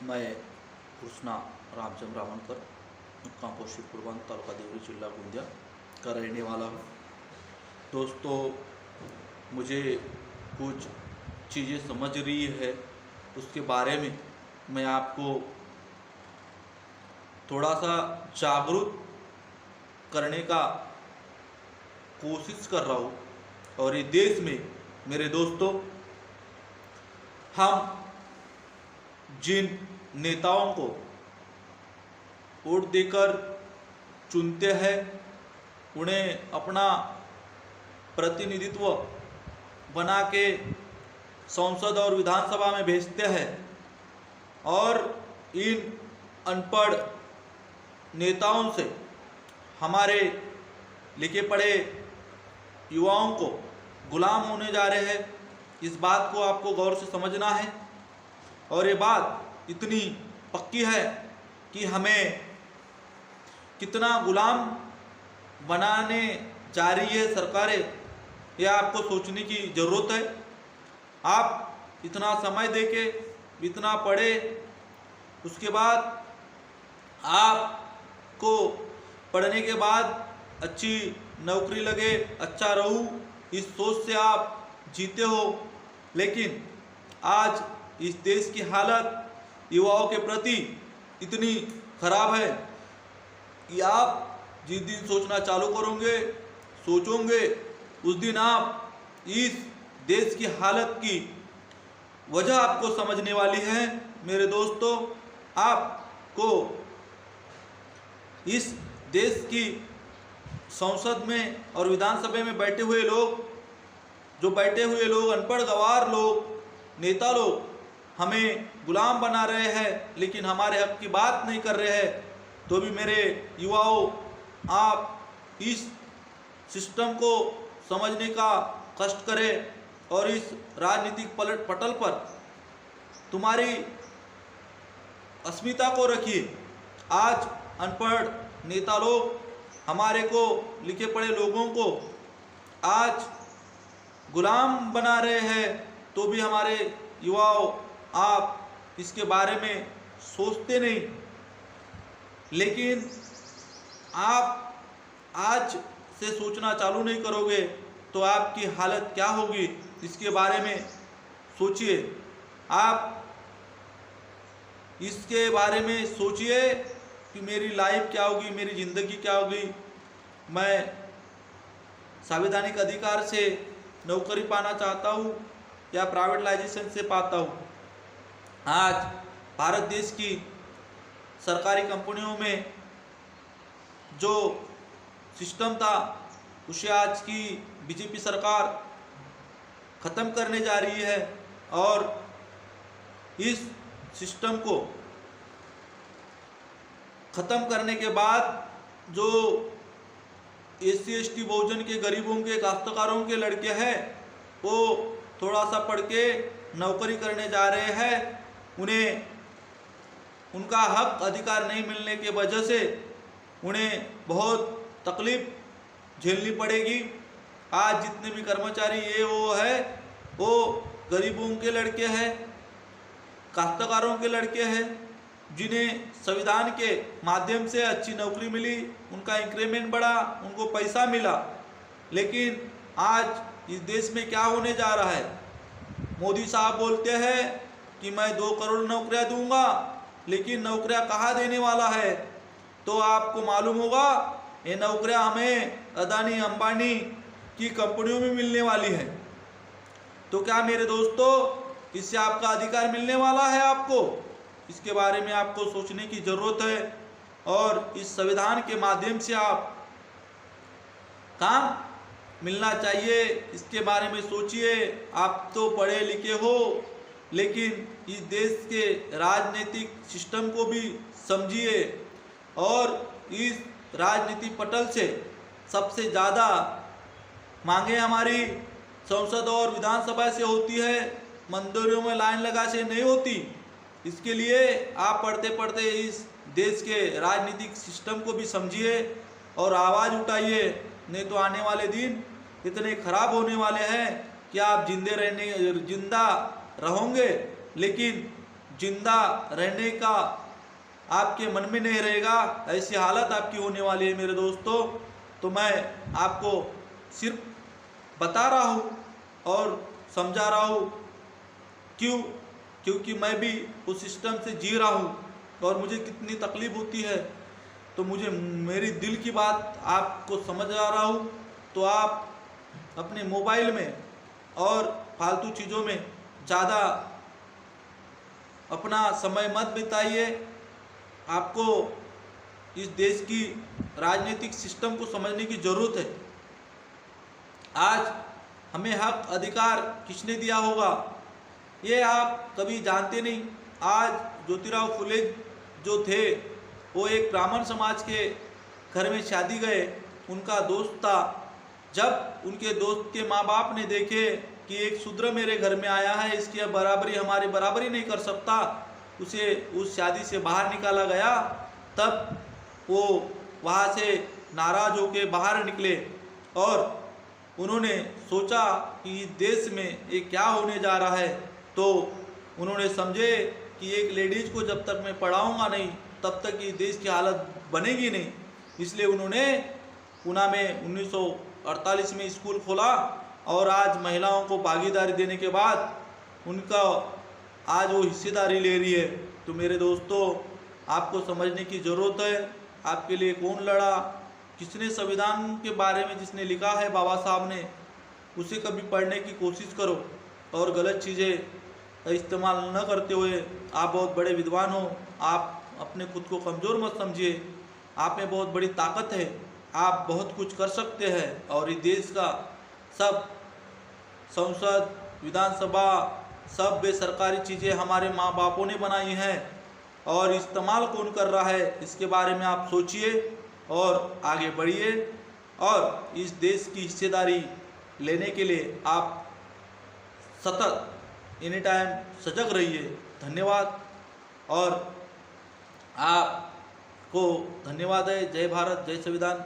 मैं कृष्णा रामचंद्र रावणकर कांपोशी पूर्वांत तालुका देवरी जिला गोंदिया का रहने वाला हूँ। दोस्तों, मुझे कुछ चीज़ें समझ रही है, उसके बारे में मैं आपको थोड़ा सा जागरूक करने का कोशिश कर रहा हूँ। और ये देश में मेरे दोस्तों, हम जिन नेताओं को वोट देकर चुनते हैं, उन्हें अपना प्रतिनिधित्व बना के संसद और विधानसभा में भेजते हैं और इन अनपढ़ नेताओं से हमारे लिखे पढ़े युवाओं को गुलाम होने जा रहे हैं। इस बात को आपको गौर से समझना है और ये बात इतनी पक्की है कि हमें कितना गुलाम बनाने जा रही है सरकारें, यह आपको सोचने की ज़रूरत है। आप इतना समय देके इतना पढ़े, उसके बाद आपको पढ़ने के बाद अच्छी नौकरी लगे, अच्छा रहूं, इस सोच से आप जीते हो। लेकिन आज इस देश की हालत युवाओं के प्रति इतनी खराब है कि आप जिस दिन सोचना चालू सोचोगे, उस दिन आप इस देश की हालत की वजह आपको समझने वाली है। मेरे दोस्तों, आपको इस देश की संसद में और विधानसभा में बैठे हुए लोग, अनपढ़ गंवार लोग, नेता लोग हमें गुलाम बना रहे हैं, लेकिन हमारे हक की बात नहीं कर रहे हैं। तो भी मेरे युवाओं, आप इस सिस्टम को समझने का कष्ट करें और इस राजनीतिक पटल पर तुम्हारी अस्मिता को रखिए। आज अनपढ़ नेता लोग हमारे को लिखे पढ़े लोगों को आज गुलाम बना रहे हैं, तो भी हमारे युवाओं, आप इसके बारे में सोचते नहीं। लेकिन आप आज से सोचना चालू नहीं करोगे तो आपकी हालत क्या होगी, इसके बारे में सोचिए। आप इसके बारे में सोचिए कि मेरी लाइफ क्या होगी, मेरी ज़िंदगी क्या होगी। मैं संवैधानिक अधिकार से नौकरी पाना चाहता हूँ या प्राइवेटाइजेशन से पाता हूँ। आज भारत देश की सरकारी कंपनियों में जो सिस्टम था, उसे आज की बीजेपी सरकार ख़त्म करने जा रही है और इस सिस्टम को ख़त्म करने के बाद जो SC/ST बहुजन के, गरीबों के, काश्तकारों के लड़के हैं, वो थोड़ा सा पढ़ के नौकरी करने जा रहे हैं। उन्हें उनका हक अधिकार नहीं मिलने के वजह से उन्हें बहुत तकलीफ झेलनी पड़ेगी। आज जितने भी कर्मचारी ये वो है, वो गरीबों के लड़के हैं, काश्तकारों के लड़के हैं, जिन्हें संविधान के माध्यम से अच्छी नौकरी मिली, उनका इंक्रीमेंट बढ़ा, उनको पैसा मिला। लेकिन आज इस देश में क्या होने जा रहा है? मोदी साहब बोलते हैं कि मैं 2 करोड़ नौकरियां दूंगा, लेकिन नौकरियां कहाँ देने वाला है? तो आपको मालूम होगा, ये नौकरियां हमें अदानी अंबानी की कंपनियों में मिलने वाली है। तो क्या मेरे दोस्तों, इससे आपका अधिकार मिलने वाला है? आपको इसके बारे में आपको सोचने की ज़रूरत है और इस संविधान के माध्यम से आप काम मिलना चाहिए, इसके बारे में सोचिए। आप तो पढ़े लिखे हो, लेकिन इस देश के राजनीतिक सिस्टम को भी समझिए और इस राजनीति पटल से सबसे ज़्यादा मांगे हमारी संसद और विधानसभा से होती है, मंदिरों में लाइन लगा से नहीं होती। इसके लिए आप पढ़ते पढ़ते इस देश के राजनीतिक सिस्टम को भी समझिए और आवाज़ उठाइए, नहीं तो आने वाले दिन इतने खराब होने वाले हैं कि आप जिंदा रहोगे, लेकिन जिंदा रहने का आपके मन में नहीं रहेगा, ऐसी हालत आपकी होने वाली है मेरे दोस्तों। तो मैं आपको सिर्फ बता रहा हूँ और समझा रहा हूँ। क्योंकि मैं भी उस सिस्टम से जी रहा हूँ और मुझे कितनी तकलीफ होती है। तो मुझे मेरी दिल की बात आपको समझ आ रहा हूँ। तो आप अपने मोबाइल में और फालतू चीज़ों में ज़्यादा अपना समय मत बिताइए। आपको इस देश की राजनीतिक सिस्टम को समझने की ज़रूरत है। आज हमें हक अधिकार किसने दिया होगा ये आप कभी जानते नहीं। आज ज्योतिराव फुले जो थे वो एक ब्राह्मण समाज के घर में शादी गए, उनका दोस्त था। जब उनके दोस्त के माँ बाप ने देखे कि एक शूद्र मेरे घर में आया है, इसकी अब बराबरी हमारी बराबरी नहीं कर सकता, उसे उस शादी से बाहर निकाला गया। तब वो वहाँ से नाराज होकर बाहर निकले और उन्होंने सोचा कि देश में ये क्या होने जा रहा है। तो उन्होंने समझे कि एक लेडीज़ को जब तक मैं पढ़ाऊँगा नहीं तब तक ये देश की हालत बनेगी नहीं। इसलिए उन्होंने पूना में 1948 में स्कूल खोला और आज महिलाओं को भागीदारी देने के बाद उनका आज वो हिस्सेदारी ले रही है। तो मेरे दोस्तों, आपको समझने की ज़रूरत है आपके लिए कौन लड़ा, किसने संविधान के बारे में जिसने लिखा है बाबा साहब ने, उसे कभी पढ़ने की कोशिश करो और गलत चीज़ें इस्तेमाल न करते हुए। आप बहुत बड़े विद्वान हो, आप अपने खुद को कमज़ोर मत समझिए। आप में बहुत बड़ी ताकत है, आप बहुत कुछ कर सकते हैं। और इस देश का सब संसद, विधानसभा, सब बेसरकारी चीज़ें हमारे माँ बापों ने बनाई हैं और इस्तेमाल कौन कर रहा है इसके बारे में आप सोचिए और आगे बढ़िए। और इस देश की हिस्सेदारी लेने के लिए आप सतत एनी टाइम सजग रहिए। धन्यवाद और आपको धन्यवाद है। जय भारत, जय संविधान।